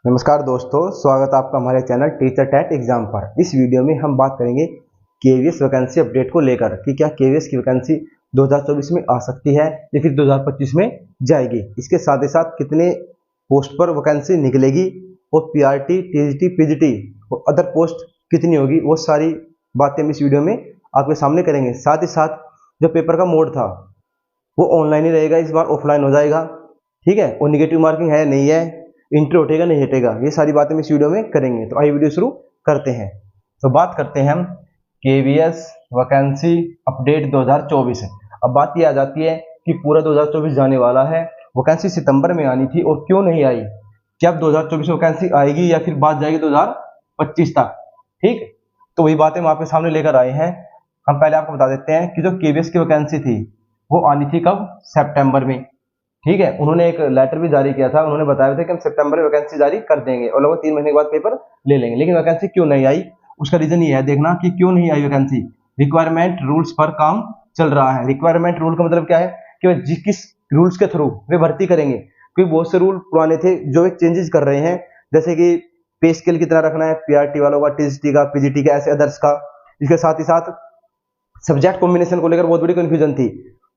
नमस्कार दोस्तों, स्वागत है आपका हमारे चैनल टीचर टैट एग्जाम पर। इस वीडियो में हम बात करेंगे केवीएस वैकेंसी अपडेट को लेकर कि क्या केवीएस की वैकेंसी 2024 में आ सकती है या फिर 2025 में जाएगी। इसके साथ ही साथ कितने पोस्ट पर वैकेंसी निकलेगी और पीआरटी, टीजीटी, पीजीटी और अदर पोस्ट कितनी होगी, वो सारी बातें हम इस वीडियो में आपके सामने करेंगे। साथ ही साथ जो पेपर का मोड था वो ऑनलाइन ही रहेगा, इस बार ऑफलाइन हो जाएगा। ठीक है, और निगेटिव मार्किंग है नहीं है, इंटर हटेगा नहीं हटेगा, ये सारी बातें हम इस वीडियो में करेंगे। तो आइए वीडियो शुरू करते हैं। तो बात करते हैं हम केवीएस वैकेंसी अपडेट 2024। अब बात ये आ जाती है कि पूरा 2024 जाने वाला है, वैकेंसी सितंबर में आनी थी और क्यों नहीं आई, क्या अब 2024 में वैकेंसी आएगी या फिर बात जाएगी 2025 तक। ठीक, तो वही बातें हम आपके सामने लेकर आए हैं। हम पहले आपको बता देते हैं कि जो केवीएस की वैकेंसी थी वो आनी थी कब, सितंबर में। ठीक है, उन्होंने एक लेटर भी जारी किया था, उन्होंने बताया था कि हम सितंबर में वैकेंसी जारी कर देंगे और लगभग 3 महीने के बाद पेपर ले लेंगे। लेकिन वैकेंसी क्यों नहीं आई, उसका रीजन ये है देखना कि क्यों नहीं आई वैकेंसी। रिक्वायरमेंट रूल्स पर काम चल रहा है। रिक्वायरमेंट रूल का मतलब क्या है कि किस रूल्स के थ्रू वे भर्ती करेंगे, क्योंकि बहुत से रूल पुराने थे जो वे चेंजेस कर रहे हैं, जैसे कि पे स्केल कितना रखना है पीआरटी वालों का, टीजीटी का, पीजीटी का, ऐसे अदर्स का। इसके साथ ही साथ सब्जेक्ट कॉम्बिनेशन को लेकर बहुत बड़ी कंफ्यूजन थी,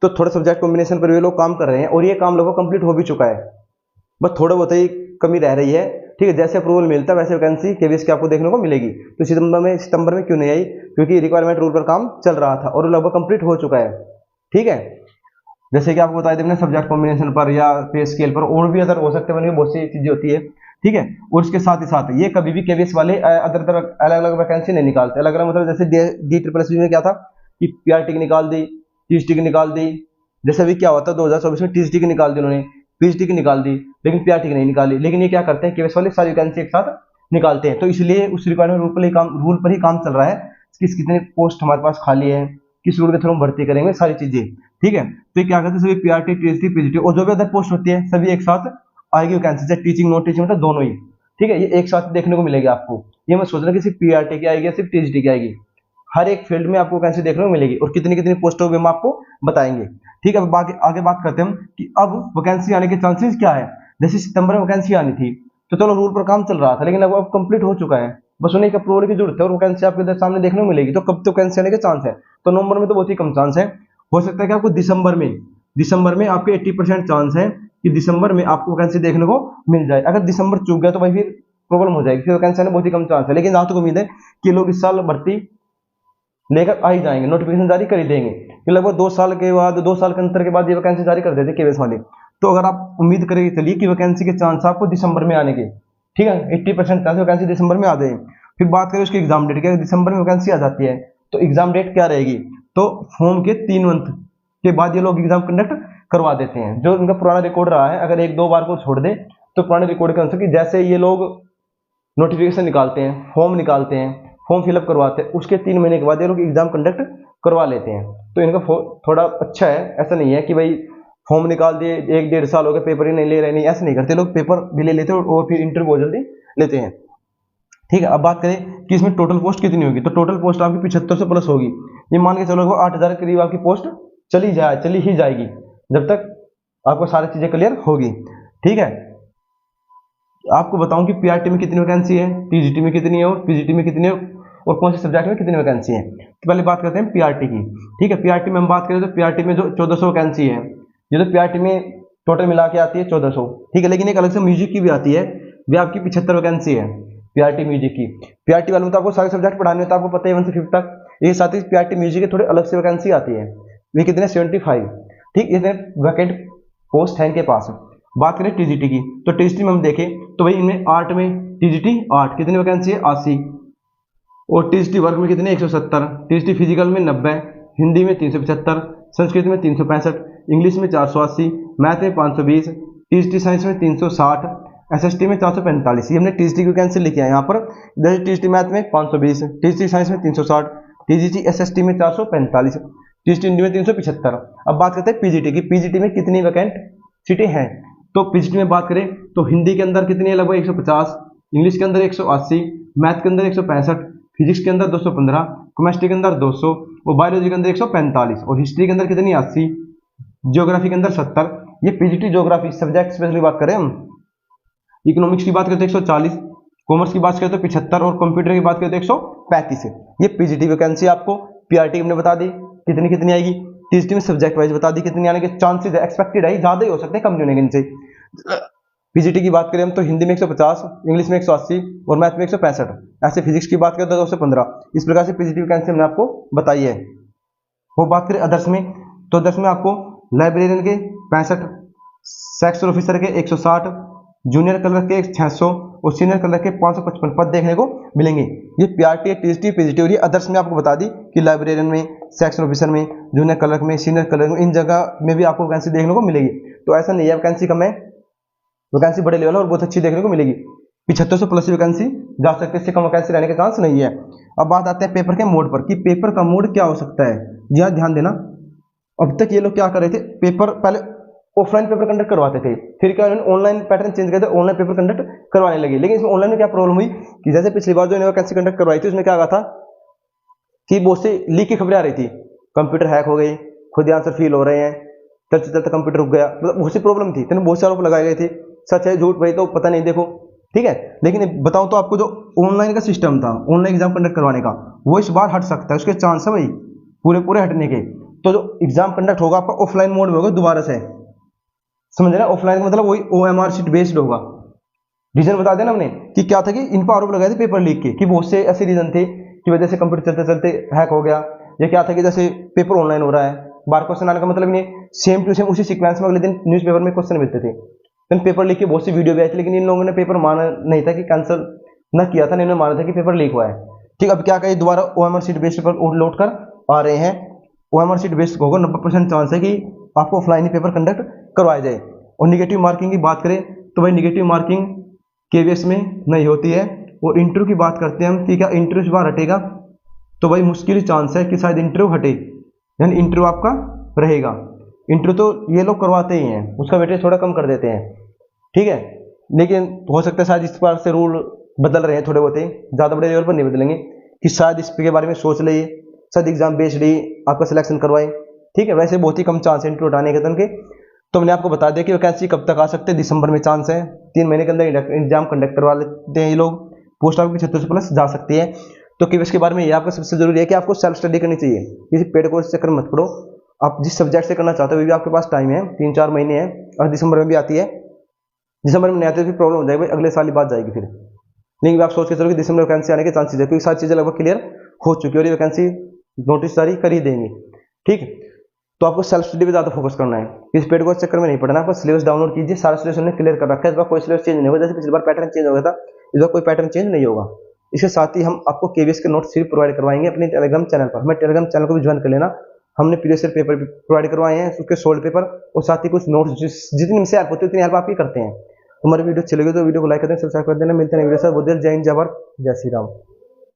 तो थोड़ा सब्जेक्ट कॉम्बिनेशन पर भी लोग काम कर रहे हैं और ये काम लोगों कंप्लीट हो भी चुका है, बस थोड़ा बहुत ही कमी रह रही है। ठीक है, जैसे अप्रूवल मिलता है वैसे वैकेंसी केवीएस की आपको देखने को मिलेगी। तो सितंबर में क्यों नहीं आई, क्योंकि रिक्वायरमेंट रूल पर काम चल रहा था और लगभग कंप्लीट हो चुका है। ठीक है, जैसे कि आपको बताया देना सब्जेक्ट कॉम्बिनेशन पर या पे स्केल पर, और भी अदर हो सकते हैं, बहुत सी चीजें होती है। ठीक है, और उसके साथ ही साथ ये कभी भी केवीएस वाले अदर अलग अलग वैकेंसी नहीं निकालते। अलग अलग मतलब जैसे डी ट्रिपल एस में क्या था कि पीआरटी की निकाल दी, टीजीटी की निकाल दी। जैसे अभी क्या हुआ था 2024 में, टीजीटी की निकाल दी उन्होंने, पीजीटी की निकाल दी, लेकिन पीआरटी की नहीं निकाली। लेकिन ये क्या करते हैं, केवीएस वाले सारी वैकेंसी एक साथ निकालते हैं। तो इसलिए उस रिक्वायरमेंट रूल पर ही काम चल रहा है, कितने पोस्ट हमारे पास खाली है, किस रूल के थ्रू हम भर्ती करेंगे, सारी चीजें। ठीक है, तो ये क्या करते हैं सभी पीआरटी, टीजीटी, पीजीटी और जो भी अदर पोस्ट होती है सभी एक साथ आएगी वैकेंसी, चाहे टीचिंग नॉन टीचिंग मतलब दोनों ही। ठीक है, ये एक साथ देखने को मिलेगी आपको। ये मत सोचना कि सिर्फ पीआरटी की आएगी या सिर्फ टीजीटी की आएगी, हर एक फील्ड में आपको वैकेंसी देखने को मिलेगी और कितनी कितनी पोस्ट होगी हम आपको बताएंगे। ठीक है, अब आगे बात करते हैं हम कि अब वैकेंसी आने के चांसेस क्या है। जैसे सितंबर में वैकेंसी आनी थी तो चलो रूल पर काम चल रहा था, लेकिन अब कंप्लीट हो चुका है, बस उन्हें एक अप्रूवल की जरूरत है और वैकेंसी आपके सामने देखने को मिलेगी। तो कब तो वैकेंसी आने के चांस है, तो नवंबर में तो बहुत ही कम चांस है। हो सकता है कि आपको दिसंबर में आपके 80% चांस है कि दिसंबर में आपको वैकेंसी देखने को मिल जाए। अगर दिसंबर चूक गया तो भाई फिर प्रॉब्लम हो जाएगी, फिर वैकेंसी आने बहुत ही कम चांस है। लेकिन जहां तक उम्मीद है कि लोग इस साल भर्ती लेकर आ ही जाएंगे, नोटिफिकेशन जारी कर ही देंगे कि लगभग 2 साल के बाद, 2 साल के अंतर के बाद ये वैकेंसी जारी कर देते केवीएस वाले। तो अगर आप उम्मीद करेंगे चलिए कि वैकेंसी के चांस आपको दिसंबर में आने के, ठीक है, 80% चांस वैकेंसी दिसंबर में आ जाए। फिर बात करें उसकी एग्जाम डेट, क्या दिसंबर में वैकेंसी आ जाती है तो एग्जाम डेट क्या रहेगी, तो फॉर्म के 3 मंथ के बाद ये लोग एग्जाम कंडक्ट करवा देते हैं। जो उनका पुराना रिकॉर्ड रहा है, अगर एक दो बार को छोड़ दे तो पुराने रिकॉर्ड के अनुसार कि जैसे ये लोग नोटिफिकेशन निकालते हैं, फॉर्म निकालते हैं, फॉर्म फिलअप करवाते हैं, उसके 3 महीने के बाद ये लोग एग्जाम कंडक्ट करवा लेते हैं। तो इनका थोड़ा अच्छा है, ऐसा नहीं है कि भाई फॉर्म निकाल दिए 1-1.5 साल हो गए पेपर ही नहीं ले रहे, नहीं ऐसा नहीं करते लोग, पेपर भी ले लेते हैं और फिर इंटरव्यू बहुत जल्दी लेते हैं। ठीक है, अब बात करें कि इसमें टोटल पोस्ट कितनी होगी, तो टोटल पोस्ट आपकी 75 से प्लस होगी। ये मान के चलो 8,000 के करीब आपकी पोस्ट चली ही जाएगी जब तक आपको सारी चीजें क्लियर होगी। ठीक है, आपको बताऊं कि पीआरटी में कितनी वैकेंसी है, टीजीटी में कितनी है और पीजीटी में कितनी है और कौन से सब्जेक्ट में कितनी वैकेंसी है। तो पहले बात करते हैं पीआरटी की। ठीक है, पीआरटी में हम बात करें तो पीआरटी में जो 1400 वैकेंसी है, ये तो पीआरटी में टोटल मिला के आती है 1400। ठीक है, लेकिन एक अलग से म्यूजिक की भी आती है, वे आपकी 75 वैकेंसी है पीआरटी म्यूजिक की। पीआरटी वालों में तो आपको सारे सब्जेक्ट पढ़ाने होते हैं, आपको पता है 1 से 5 तक। ये साथ ही पीआरटी म्यूजिक के थोड़े अलग से वैकेंसी आती है, वे कितने 75। ठीक, इतने वैकेंट पोस्ट है इनके पास। बात करें टीजीटी की, तो टीजीटी में हम देखें तो भाई इनमें 8 में टीजीटी 8 कितनी वैकेंसी है 80, और टीजीटी वर्ग में कितने 170, टीजीटी फिजिकल में 90, हिंदी में 375, संस्कृत में 365, इंग्लिश में 480, मैथ में 520, टीजीटी साइंस में 360, एसएसटी में 445। ये हमने टीजीटी की वैकेंसी लिखी है यहाँ पर। जैसे टीजीटी मैथ में 520, टीजीटी साइंस में 360, टीजीटी एसएसटी में 445, टीजीटी हिंदी में 375। अब बात करते हैं पीजीटी की। पीजीटी में कितनी वैकेंट सीटें हैं, तो पीजीटी में बात करें तो हिंदी के अंदर कितनी है, लगभग 150, इंग्लिश के अंदर 180, मैथ के अंदर 165, फिजिक्स के अंदर 215, केमिस्ट्री के अंदर 200 और बायोलॉजी के अंदर 145 और हिस्ट्री के अंदर कितनी 80, ज्योग्राफी के अंदर 70। ये पीजीटी ज्योग्राफी सब्जेक्ट स्पेशली बात करें हम, इकोनॉमिक्स की बात करें तो 140, कॉमर्स की बात करें तो 75 और कंप्यूटर की बात करें तो 135 है। ये पीजीटी वैकेंसी आपको पीआरटी हमने बता दी कितनी कितनी आएगी, टीजीटी में सब्जेक्ट वाइज बता दी कितनी आने के चांसेस है, एक्सपेक्टेड है ज़्यादा ही हो सकते हैं कम नहीं होने के इनसे। पीजीटी की बात करें हम तो हिंदी में 150, इंग्लिश में 180 और मैथ में 165, ऐसे फिजिक्स की बात करें तो 215। इस प्रकार से पीजीटी वैकेंसी हमने आपको बताई है। वो बात करें अदर्स में, तो अदर्स में आपको लाइब्रेरियन के 65, सेक्शन ऑफिसर के 160, जूनियर क्लर्क के 600 और सीनियर क्लर्क के 555 पद देखने को मिलेंगे। ये पीआरटी, टीजीटी, पीजीटी और ये अदर्स में आपको बता दी कि लाइब्रेरियन में, सेक्शन ऑफिसर में, जूनियर क्लर्क में, सीनियर क्लर्क में, इन जगह में भी आपको वैकेंसी देखने को मिलेगी। तो ऐसा नहीं है वैकेंसी कम है, वैकेंसी बड़े लेवल और बहुत अच्छी देखने को मिलेगी। 7500 प्लस वैकेंसी जा सकते हैं, इससे कम वैकेंसी रहने के चांस नहीं है। अब बात आते हैं पेपर के मोड पर कि पेपर का मोड क्या हो सकता है। जी हाँ, ध्यान देना, अब तक ये लोग क्या कर रहे थे, पेपर पहले ऑफलाइन पेपर कंडक्ट करवाते थे, फिर क्या उन्होंने ऑनलाइन पैटर्न चेंज किया था, ऑनलाइन पेपर कंडक्ट करवाने लगे। लेकिन इसमें ऑनलाइन में क्या प्रॉब्लम हुई कि जैसे पिछली बार जो वैकेंसी कंडक्ट करवाई थी उसमें क्या कहा था कि बहुत से लीक की खबरें आ रही थी, कंप्यूटर हैक हो गई, खुद आंसर फील हो रहे हैं, चलते चलते कंप्यूटर रुक गया, मतलब बहुत सी प्रॉब्लम थी, तो बहुत से आरोप लगाए गए थे। सच है झूठ भाई तो पता नहीं, देखो ठीक है। लेकिन बताऊं तो आपको जो ऑनलाइन का सिस्टम था, ऑनलाइन एग्जाम कंडक्ट करवाने का, वो इस बार हट सकता है, उसके चांस है भाई पूरे पूरे हटने के। तो जो एग्जाम कंडक्ट होगा आपका ऑफलाइन मोड में होगा दोबारा से, समझ रहे ना, ऑफलाइन का मतलब वही OMR शीट बेस्ड होगा। रीजन बता देना हमने कि क्या था कि इन पर आरोप लगाए थे पेपर लीक के, कि बहुत से ऐसे रीजन थे कि वजह से कंप्यूटर चलते चलते हैक हो गया, या क्या था कि जैसे पेपर ऑनलाइन हो रहा है, बार क्वेश्चन आने का मतलब नहीं सेम टू सेम उसी सीक्वेंस में अगले दिन न्यूज़पेपर में क्वेश्चन मिलते थे। लेकिन पेपर लीक की बहुत सी वीडियो भी आई थी, लेकिन इन लोगों ने पेपर माना नहीं था कि कैंसिल न किया था, इन्होंने माना था कि पेपर लीक हुआ है। ठीक, अब क्या करें, दोबारा OMR शीट बेस्ड पर लौट कर आ रहे हैं। OMR शीट बेस्ड होगा, 90% चांस है कि आपको ऑफलाइन ही पेपर कंडक्ट करवाया जाए। और निगेटिव मार्किंग की बात करें तो भाई निगेटिव मार्किंग KVS में नहीं होती है। और इंटरव्यू की बात करते हैं हम कि क्या इंटरव्यू इस बार हटेगा, तो भाई मुश्किल चांस है कि शायद इंटरव्यू हटे, यानी इंटरव्यू आपका रहेगा। इंटरव्यू तो ये लोग करवाते ही हैं, उसका वेटेज थोड़ा कम कर देते हैं, ठीक है। लेकिन हो सकता है शायद इस बार से रूल बदल रहे हैं थोड़े बहुत ही, ज़्यादा बड़े लेवल पर नहीं बदलेंगे, कि शायद इस के बारे में सोच ले, शायद एग्जाम बेस्ड ही आपका सिलेक्शन करवाएं, ठीक है। वैसे बहुत ही कम चांस है इंटरव्यू उठाने के तन के। तो मैंने आपको बता दिया कि वैकेंसी कब तक आ सकते हैं, दिसंबर में चांस है, 3 महीने के अंदर एग्जाम कंडक्ट करवा लेते हैं ये लोग, पोस्ट ऑफिस 76 प्लस जा सकती है। तो KVS के बारे में ये आपको सबसे जरूरी है कि आपको सेल्फ स्टडी करनी चाहिए, किसी पेड कोर्स से चक्कर मत पड़ो। आप जिस सब्जेक्ट से करना चाहते हो वो भी आपके पास टाइम है, 3-4 महीने है, और दिसंबर में भी आती है। दिसंबर में नहीं आती तो फिर प्रॉब्लम हो जाएगी, अगले साल ही बात जाएगी फिर। लेकिन आप सोच के चलो कि दिसंबर में वैकेंसी आने के चांसेस है, क्योंकि सारी चीज़ें लगभग क्लियर हो चुकी है और ये वैकेंसी नोटिस जारी कर ही देंगे, ठीक। तो आपको सेल्फ स्टडी पे ज़्यादा फोकस करना है, इस पेड कोर्स चक्कर में नहीं पड़ना। आपको सिलेबस डाउनलोड कीजिए, सारा सिलेबस हमने क्लियर कर रखा है, इस बार कोई सिलेबस चेंज नहीं होगा। जैसे पिछली बार पैटर्न चेंज हो गया था, इस बार कोई पैटर्न चेंज नहीं होगा। इसके साथ ही हम आपको KVS के नोट्स सिर्फ प्रोवाइड करवाएंगे अपने टेलीग्राम चैनल पर, हमें टेलीग्राम चैनल को भी ज्वाइन कर लेना। हमने प्रीवियस ईयर पेपर भी प्रोवाइड करवाए हैं, उसके सोल्ड पेपर और साथ ही कुछ नोट्स, जितनी हमसे हेल्प होती है उतनी हेल्प आप ही करते हैं। हमारी वीडियो अच्छी लगी तो वीडियो को लाइक कर दें, सब्सक्राइब कर देना। मिलते हैं वीडियो से, जय हिंद, जय भारत, जय श्री राम।